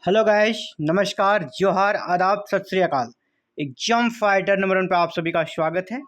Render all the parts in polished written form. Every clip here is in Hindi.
हेलो गाइस, नमस्कार, जोहार, आदाब, सत श्री अकाल। एग्जाम फाइटर नंबर 1 पे आप सभी का स्वागत है।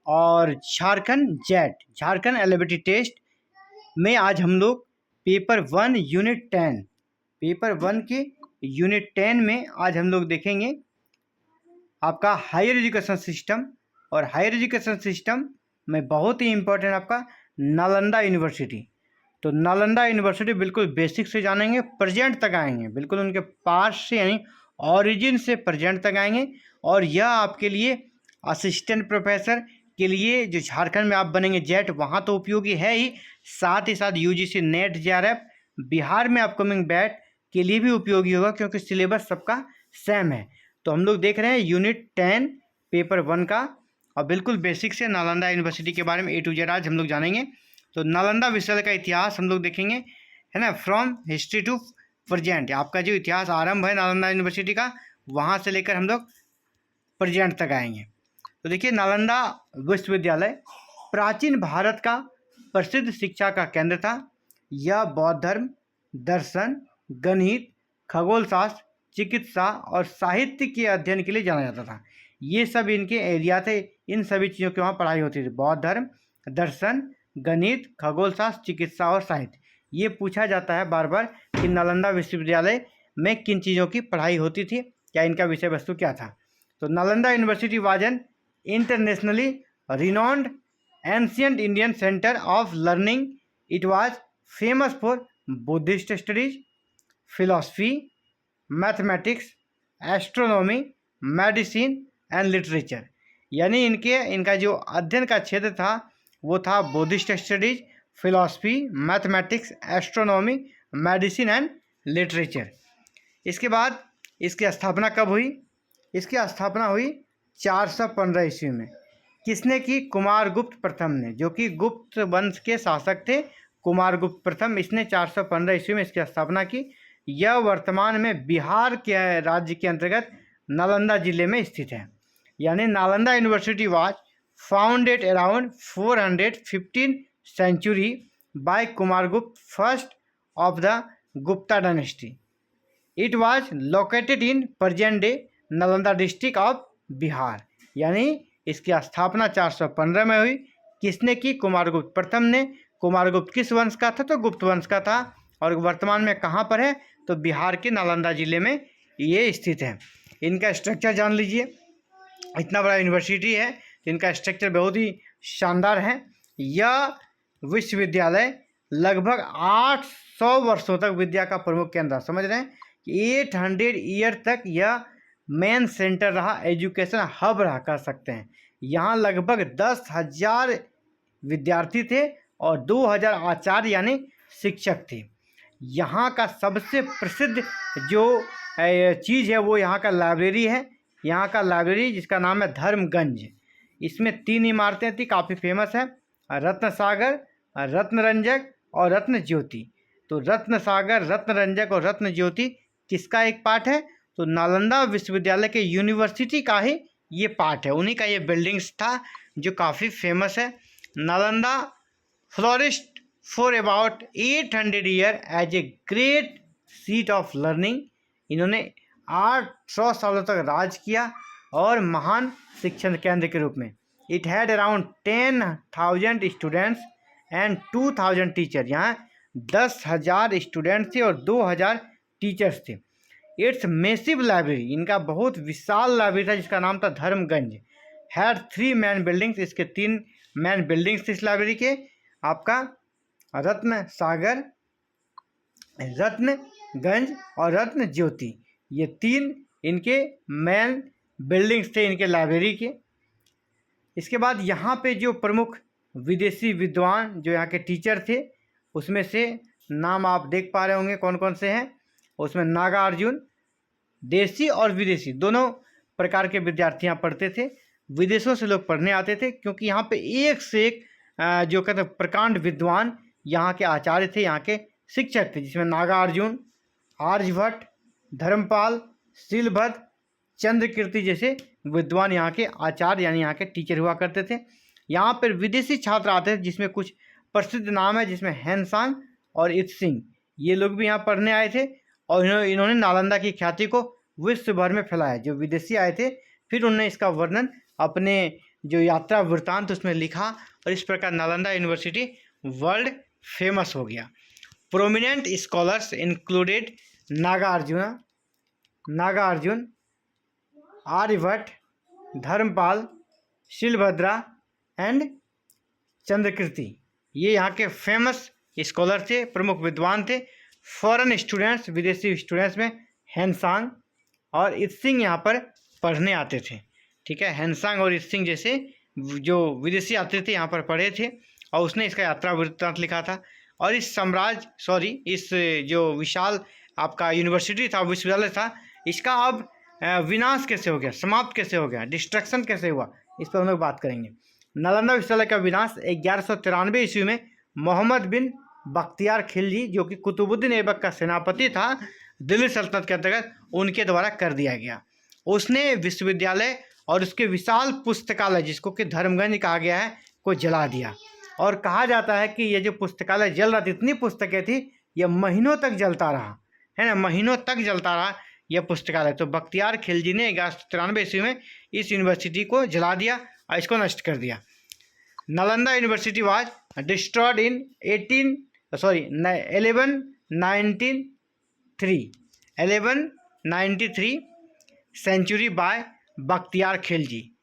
और झारखंड एलिजिबिलिटी टेस्ट में आज हम लोग पेपर 1 यूनिट 10 में आज हम लोग देखेंगे आपका हायर एजुकेशन सिस्टम। और हायर एजुकेशन सिस्टम में बहुत ही इम्पोर्टेंट आपका नालंदा यूनिवर्सिटी। तो नालंदा यूनिवर्सिटी बिल्कुल बेसिक से जानेंगे, प्रेजेंट तक आएंगे, बिल्कुल उनके पास से यानी ऑरिजिन से प्रेजेंट तक आएंगे। और यह आपके लिए असिस्टेंट प्रोफेसर के लिए जो झारखंड में आप बनेंगे जेट, वहाँ तो उपयोगी है ही, साथ ही साथ यूजीसी नेट जेआरएफ बिहार में अपकमिंग बैट के लिए भी उपयोगी होगा, क्योंकि सिलेबस सबका सेम है। तो हम लोग देख रहे हैं यूनिट 10 पेपर 1 का, और बिल्कुल बेसिक से नालंदा यूनिवर्सिटी के बारे में ए टू जेड आज हम लोग जानेंगे। तो नालंदा विश्वविद्यालय का इतिहास हम लोग देखेंगे, है ना, फ्रॉम हिस्ट्री टू प्रेजेंट। आपका जो इतिहास आरंभ है नालंदा यूनिवर्सिटी का, वहाँ से लेकर हम लोग प्रेजेंट तक आएंगे। तो देखिए, नालंदा विश्वविद्यालय प्राचीन भारत का प्रसिद्ध शिक्षा का केंद्र था। यह बौद्ध धर्म, दर्शन, गणित, खगोल शास्त्र, चिकित्सा और साहित्य के अध्ययन के लिए जाना जाता था। ये सब इनके एरिया थे, इन सभी चीज़ों की वहाँ पढ़ाई होती थी। बौद्ध धर्म, दर्शन, गणित, खगोल शास्त्र, चिकित्सा और साहित्य। ये पूछा जाता है बार बार कि नालंदा विश्वविद्यालय में किन चीज़ों की पढ़ाई होती थी, क्या इनका विषय वस्तु क्या था। तो Nalanda university was an internationally renowned ancient Indian centre of learning. It was famous for Buddhist studies, philosophy, mathematics, astronomy, medicine and literature. यानी इनका जो अध्ययन का क्षेत्र था वो था Buddhist studies, philosophy, mathematics, astronomy, medicine and literature. इसके बाद इसकी स्थापना कब हुई? इसकी स्थापना हुई 415 ईस्वी में। किसने की? कुमारगुप्त प्रथम ने, जो कि गुप्त वंश के शासक थे। कुमारगुप्त प्रथम, इसने 415 ईस्वी में इसकी स्थापना की। यह वर्तमान में बिहार के राज्य के अंतर्गत नालंदा जिले में स्थित है। यानी Nalanda university was founded around 415 century by Kumaragupta first of the Gupta dynasty. It was located in present day Nalanda district of Bihar. यानी इसकी स्थापना 415 में हुई। किसने की? कुमारगुप्त प्रथम ने। कुमारगुप्त किस वंश का था? तो गुप्त वंश का था। और वर्तमान में कहाँ पर है? तो बिहार के नालंदा जिले में ये स्थित है। इनका स्ट्रक्चर जान लीजिए। इतना बड़ा यूनिवर्सिटी है तो इनका स्ट्रक्चर बहुत ही शानदार है। यह विश्वविद्यालय लगभग 800 वर्षों तक विद्या का प्रमुख केंद्र, समझ रहे हैं, 800 ईयर तक यह मेन सेंटर रहा, एजुकेशन हब रहा, कह सकते हैं। यहाँ लगभग 10,000 विद्यार्थी थे और 2,000 आचार्य यानी शिक्षक थे। यहाँ का सबसे प्रसिद्ध जो चीज़ है वो यहाँ का लाइब्रेरी है। यहाँ का लाइब्रेरी जिसका नाम है धर्मगंज। इसमें 3 इमारतें थी, काफ़ी फेमस है, रत्न सागर, रत्न रंजक और रत्न ज्योति। तो रत्न सागर, रत्न रंजक और रत्न ज्योति किसका एक पार्ट है? तो नालंदा विश्वविद्यालय के यूनिवर्सिटी का ही ये पार्ट है, उन्हीं का ये बिल्डिंग्स था जो काफ़ी फेमस है। Nalanda flourished for about 800 year as a great seat of learning. इन्होंने 800 सालों तक राज किया और महान शिक्षण केंद्र के रूप में। It had around 10,000 students and 2,000 teacher. यहाँ 10,000 स्टूडेंट्स थे और 2,000 टीचर्स थे। इट्स मेसिव लाइब्रेरी, इनका बहुत विशाल लाइब्रेरी था जिसका नाम था धर्मगंज। हैड 3 मैन बिल्डिंग्स, इसके 3 मैन बिल्डिंग्स थे इस लाइब्रेरी के। आपका रत्न सागर, रत्नगंज और रत्न ज्योति, ये 3 इनके मैन बिल्डिंग्स थे इनके लाइब्रेरी के। इसके बाद यहाँ पे जो प्रमुख विदेशी विद्वान जो यहाँ के टीचर थे, उसमें से नाम आप देख पा रहे होंगे कौन कौन से हैं। उसमें नागार्जुन, देसी और विदेशी दोनों प्रकार के विद्यार्थी यहाँ पढ़ते थे। विदेशों से लोग पढ़ने आते थे क्योंकि यहाँ पे एक से एक जो कहते हैं प्रकांड विद्वान यहाँ के आचार्य थे, यहाँ के शिक्षक थे, जिसमें नागार्जुन, आर्यभट्ट, धर्मपाल, शीलभद्र, चंद्रकीर्ति जैसे विद्वान यहाँ के आचार्य यानी यहाँ के टीचर हुआ करते थे। यहाँ पर विदेशी छात्र आते थे जिसमें कुछ प्रसिद्ध नाम है, जिसमें हैनसांग और इत्सिंग, ये लोग भी यहाँ पढ़ने आए थे। और इन्होंने नालंदा की ख्याति को विश्व भर में फैलाया। जो विदेशी आए थे फिर उन्होंने इसका वर्णन अपने जो यात्रा वृत्तांत उसमें लिखा और इस प्रकार नालंदा यूनिवर्सिटी वर्ल्ड फेमस हो गया। Prominent scholars included Nagarjuna, Aryabhatta, Dharmapala, Shilabhadra and Chandrakirti. ये यहाँ के फेमस स्कॉलर थे, प्रमुख विद्वान थे। फॉरेन स्टूडेंट्स, विदेशी स्टूडेंट्स में हेनसांग और इत्सिंग यहाँ पर पढ़ने आते थे। ठीक है, हेनसांग और इत्सिंग जैसे जो विदेशी यात्री थे यहाँ पर पढ़े थे और उसने इसका यात्रा वृत्तांत लिखा था। और इस इस जो विशाल आपका यूनिवर्सिटी था, विश्वविद्यालय था, इसका अब विनाश कैसे हो गया, समाप्त कैसे हो गया, डिस्ट्रक्शन कैसे हुआ, इस पर हम लोग बात करेंगे। नालंदा विश्वविद्यालय का विनाश 1193 ईस्वी में मोहम्मद बिन बख्तियार खिलजी, जो कि कुतुबुद्दीन ऐबक का सेनापति था दिल्ली सल्तनत के अंतर्गत, उनके द्वारा कर दिया गया। उसने विश्वविद्यालय और उसके विशाल पुस्तकालय, जिसको कि धर्मगंज कहा गया है, को जला दिया। और कहा जाता है कि ये जो पुस्तकालय जल रहा था, इतनी पुस्तकें थी, यह महीनों तक जलता रहा, है ना, महीनों तक जलता रहा यह पुस्तकालय। तो बख्तियार खिलजी ने 1193 ईस्वी में इस यूनिवर्सिटी को जला दिया और इसको नष्ट कर दिया। Nalanda university was destroyed in 1193 century by Bakhtiyar Khilji,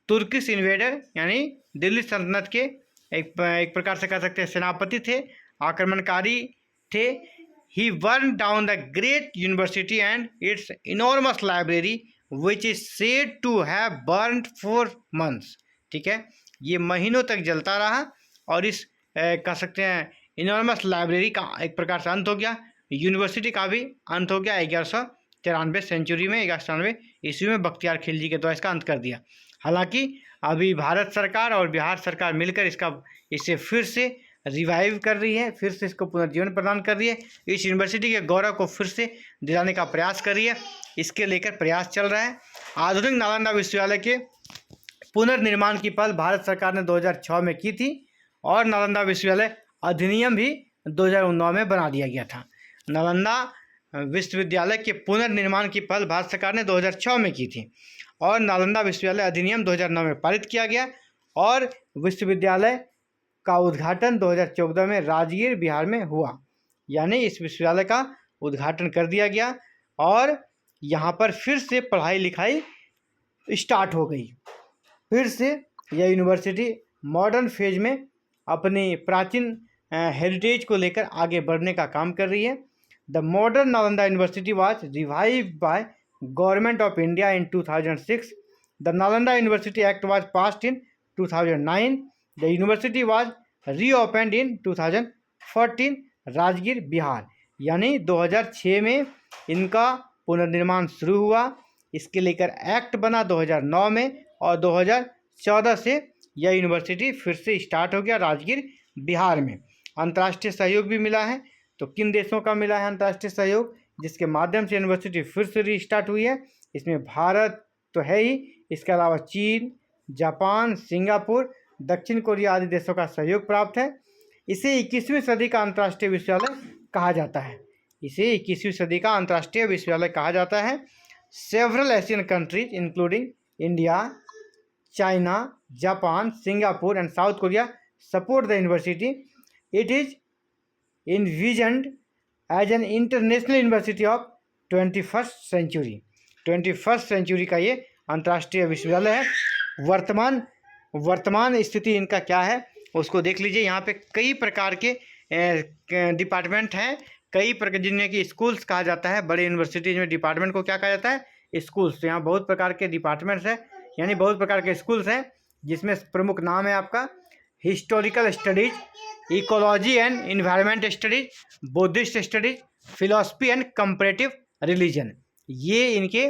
Turkish invader, यानी दिल्ली सल्तनत के एक प्रकार से कह सकते हैं सेनापति थे, आक्रमणकारी थे। He burned down the great university and its enormous library, which is said to have burned for months. ठीक है, ये महीनों तक जलता रहा और इस कह सकते हैं इनॉर्मस लाइब्रेरी का एक प्रकार से अंत हो गया, यूनिवर्सिटी का भी अंत हो गया। 1193 सेंचुरी में, 1193 ईस्वी में बख्तियार खिलजी के द्वारा इसका अंत कर दिया। हालांकि अभी भारत सरकार और बिहार सरकार मिलकर इसे फिर से रिवाइव कर रही है, फिर से इसको पुनर्जीवन प्रदान कर रही है, इस यूनिवर्सिटी के गौरव को फिर से दिलाने का प्रयास कर रही है, इसके लेकर प्रयास चल रहा है। आधुनिक नालंदा विश्वविद्यालय के पुनर्निर्माण की पहल भारत सरकार ने 2006 में की थी और नालंदा विश्वविद्यालय अधिनियम भी 2009 में बना दिया गया था। नालंदा विश्वविद्यालय के पुनर्निर्माण की पहल भारत सरकार ने 2006 में की थी और नालंदा विश्वविद्यालय अधिनियम 2009 में पारित किया गया और विश्वविद्यालय का उद्घाटन 2014 में राजगीर, बिहार में हुआ। यानी इस विश्वविद्यालय का उद्घाटन कर दिया गया और यहाँ पर फिर से पढ़ाई लिखाई स्टार्ट हो गई। फिर से यह यूनिवर्सिटी मॉडर्न फेज में अपनी प्राचीन हेरिटेज को लेकर आगे बढ़ने का काम कर रही है। The modern Nalanda university was revived by government of India in 2006। The Nalanda university act was passed in 2009। The university was reopened in 2014, Rajgir, Bihar. यानी 2006 में इनका पुनर्निर्माण शुरू हुआ, इसके लेकर एक्ट बना 2009 में और 2014 से यह यूनिवर्सिटी फिर से स्टार्ट हो गया राजगीर, बिहार में। अंतर्राष्ट्रीय सहयोग भी मिला है, तो किन देशों का मिला है अंतर्राष्ट्रीय सहयोग जिसके माध्यम से यूनिवर्सिटी फिर से रीस्टार्ट हुई है? इसमें भारत तो है ही, इसके अलावा चीन, जापान, सिंगापुर, दक्षिण कोरिया आदि देशों का सहयोग प्राप्त है। इसे 21वीं सदी का अंतर्राष्ट्रीय विश्वविद्यालय कहा जाता है। इसे 21वीं सदी का अंतर्राष्ट्रीय विश्वविद्यालय कहा जाता है। Several Asian countries including India, China, Japan, Singapore and South Korea support the university. It is envisioned as an international university of 21st century। 21st century का ये अंतर्राष्ट्रीय विश्वविद्यालय है। वर्तमान स्थिति इनका क्या है उसको देख लीजिए। यहाँ पे कई प्रकार के डिपार्टमेंट हैं, कई प्रकार जिन्हें कि स्कूल्स कहा जाता है। बड़े यूनिवर्सिटीज में डिपार्टमेंट को क्या कहा जाता है? स्कूल्स। तो यहाँ बहुत प्रकार के डिपार्टमेंट्स हैं, यानी बहुत प्रकार के स्कूल्स हैं, जिसमें प्रमुख नाम है आपका historical studies, ecology and environment studies, Buddhist studies, philosophy and comparative religion. ये इनके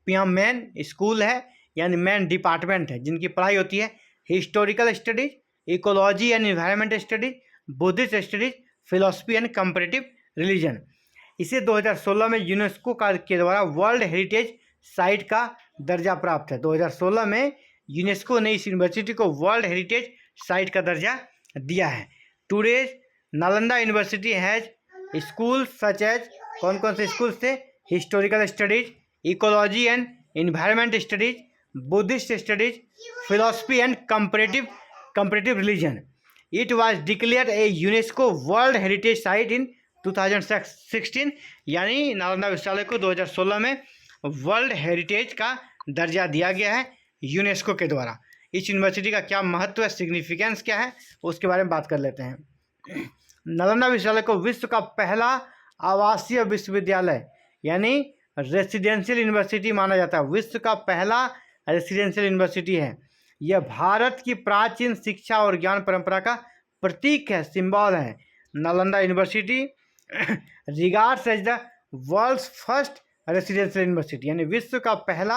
मेन स्कूल है, यानी मेन डिपार्टमेंट है जिनकी पढ़ाई होती है। Historical studies, ecology and environment studies, Buddhist studies, philosophy and comparative religion. इसे 2016 में यूनेस्को के द्वारा वर्ल्ड हेरिटेज साइट का दर्जा प्राप्त है। 2016 में यूनेस्को ने इस यूनिवर्सिटी को वर्ल्ड हेरिटेज साइट का दर्जा दिया है। Today Nalanda university has school such as कौन कौन से स्कूल्स थे? Historical studies, ecology and environment studies, Buddhist studies, philosophy and comparative religion. It was declared a UNESCO world heritage site in 2016. यानी नालंदा विश्वविद्यालय को 2016 में वर्ल्ड हेरिटेज का दर्जा दिया गया है यूनेस्को के द्वारा. इस यूनिवर्सिटी का क्या महत्व है, सिग्निफिकेंस क्या है, उसके बारे में बात कर लेते हैं. नालंदा विश्वविद्यालय को विश्व का पहला आवासीय विश्वविद्यालय यानी रेसिडेंशियल यूनिवर्सिटी माना जाता है. विश्व का पहला रेसिडेंशियल यूनिवर्सिटी है. यह भारत की प्राचीन शिक्षा और ज्ञान परंपरा का प्रतीक है, सिंबल है. Nalanda university regards as the world's first residential university. यानी विश्व का पहला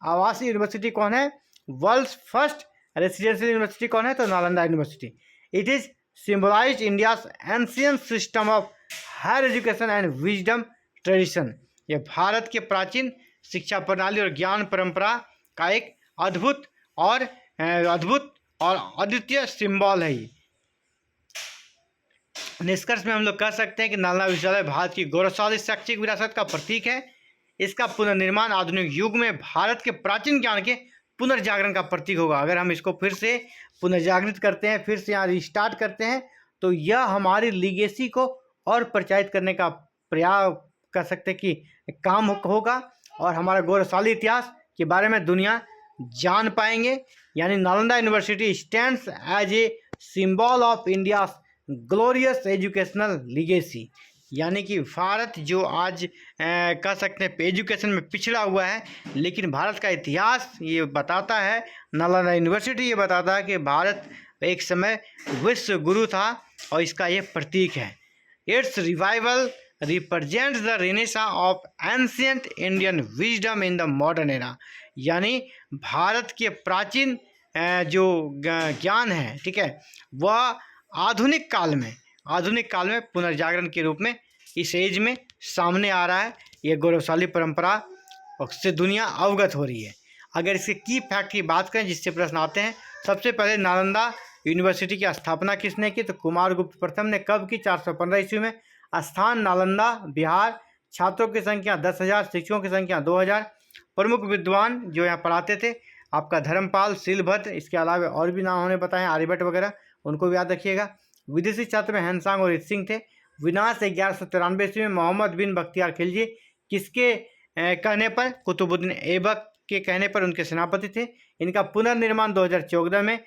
आवासीय यूनिवर्सिटी कौन है? वर्ल्ड्स फर्स्ट रेसिडेंशियल यूनिवर्सिटी कौन है? तो Nalanda university. It is symbolize India's ancient system of higher education and wisdom tradition. यह भारत के प्राचीन शिक्षा प्रणाली और ज्ञान परंपरा का एक अद्भुत और अद्वितीय सिंबल है. निष्कर्ष में हम लोग कह सकते हैं कि नालंदा विश्वविद्यालय भारत की गौरवशाली शैक्षिक विरासत का प्रतीक है. इसका पुनर्निर्माण आधुनिक युग में भारत के प्राचीन ज्ञान के पुनर्जागरण का प्रतीक होगा. अगर हम इसको फिर से पुनर्जागृत करते हैं, फिर से यहाँ रिस्टार्ट करते हैं, तो यह हमारी लीगेसी को और प्रचारित करने का प्रयास कर सकते हैं कि काम होगा और हमारा गौरवशाली इतिहास के बारे में दुनिया जान पाएंगे. यानी Nalanda university stands as a symbol of India glorious educational legacy. यानी कि भारत जो आज कह सकते हैं एजुकेशन में पिछड़ा हुआ है, लेकिन भारत का इतिहास ये बताता है, नालंदा यूनिवर्सिटी ये बताता है कि भारत एक समय विश्व गुरु था और इसका ये प्रतीक है. It's revival represents the renaissance of ancient Indian wisdom in the modern era. यानी भारत के प्राचीन जो ज्ञान है, ठीक है, वह आधुनिक काल में पुनर्जागरण के रूप में इस एज में सामने आ रहा है. ये गौरवशाली परंपरा से दुनिया अवगत हो रही है. अगर इसके की फैक्ट की बात करें जिससे प्रश्न आते हैं, सबसे पहले नालंदा यूनिवर्सिटी की स्थापना किसने की? तो कुमारगुप्त प्रथम ने. कब की? 415 ईस्वी में. स्थान नालंदा बिहार. छात्रों की संख्या 10,000, शिक्षकों की संख्या 2,000. प्रमुख विद्वान जो यहाँ पढ़ाते थे आपका धर्मपाल, शीलभद्र, इसके अलावा और भी नाम उन्होंने बताए, आर्यभट्ट वगैरह, उनको भी याद रखिएगा. विदेशी छात्र में हैंसांग और सिंह थे. विनाश 1193 ईस्वी में मोहम्मद बिन बख्तियार खिलजी किसके कहने पर? कुतुबुद्दीन ऐबक के कहने पर उनके सेनापति थे. इनका पुनर्निर्माण 2014 में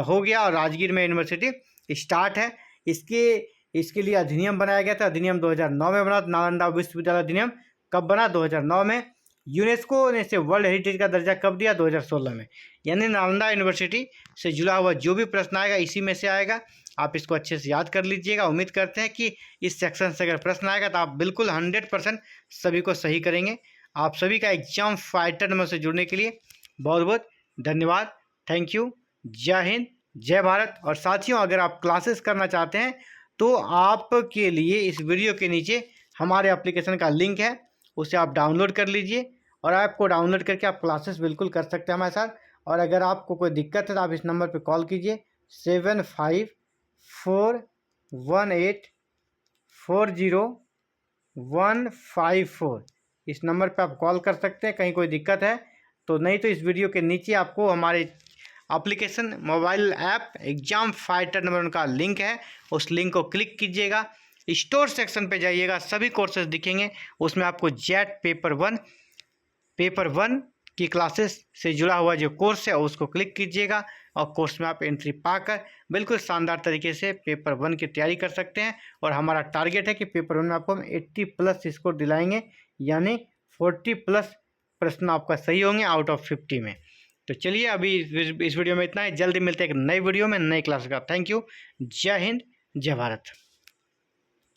हो गया और राजगीर में यूनिवर्सिटी स्टार्ट है. इसके लिए अधिनियम बनाया गया था. अधिनियम 2009 में बना. नालंदा विश्वविद्यालय अधिनियम कब बना? 2009 में. यूनेस्को ने इसे वर्ल्ड हेरिटेज का दर्जा कब दिया? 2016 में. यानी नालंदा यूनिवर्सिटी से जुड़ा हुआ जो भी प्रश्न आएगा इसी में से आएगा. आप इसको अच्छे से याद कर लीजिएगा. उम्मीद करते हैं कि इस सेक्शन से अगर प्रश्न आएगा तो आप बिल्कुल 100% सभी को सही करेंगे. आप सभी का एग्जाम फाइटर नंबर से जुड़ने के लिए बहुत बहुत धन्यवाद. Thank you. जय हिंद, जय भारत. और साथियों, अगर आप क्लासेस करना चाहते हैं तो आपके लिए इस वीडियो के नीचे हमारे एप्लीकेशन का लिंक है, उसे आप डाउनलोड कर लीजिए और आपको डाउनलोड करके आप क्लासेस बिल्कुल कर सकते हैं हमारे साथ. और अगर आपको कोई दिक्कत है तो आप इस नंबर पर कॉल कीजिए 7541840154. इस नंबर पे आप कॉल कर सकते हैं कहीं कोई दिक्कत है तो. नहीं तो इस वीडियो के नीचे आपको हमारे application mobile app exam fighter number उनका लिंक है, उस लिंक को क्लिक कीजिएगा. स्टोर सेक्शन पे जाइएगा, सभी कोर्सेज दिखेंगे. उसमें आपको जेट पेपर वन की क्लासेस से जुड़ा हुआ जो कोर्स है उसको क्लिक कीजिएगा और कोर्स में आप एंट्री पाकर बिल्कुल शानदार तरीके से पेपर 1 की तैयारी कर सकते हैं. और हमारा टारगेट है कि पेपर 1 में आपको हम 80+ स्कोर दिलाएंगे, यानी 40+ प्रश्न आपका सही होंगे आउट ऑफ 50 में. तो चलिए अभी इस वीडियो में इतना ही. जल्दी मिलते हैं एक नई वीडियो में नई क्लास का. Thank you. जय हिंद, जय भारत.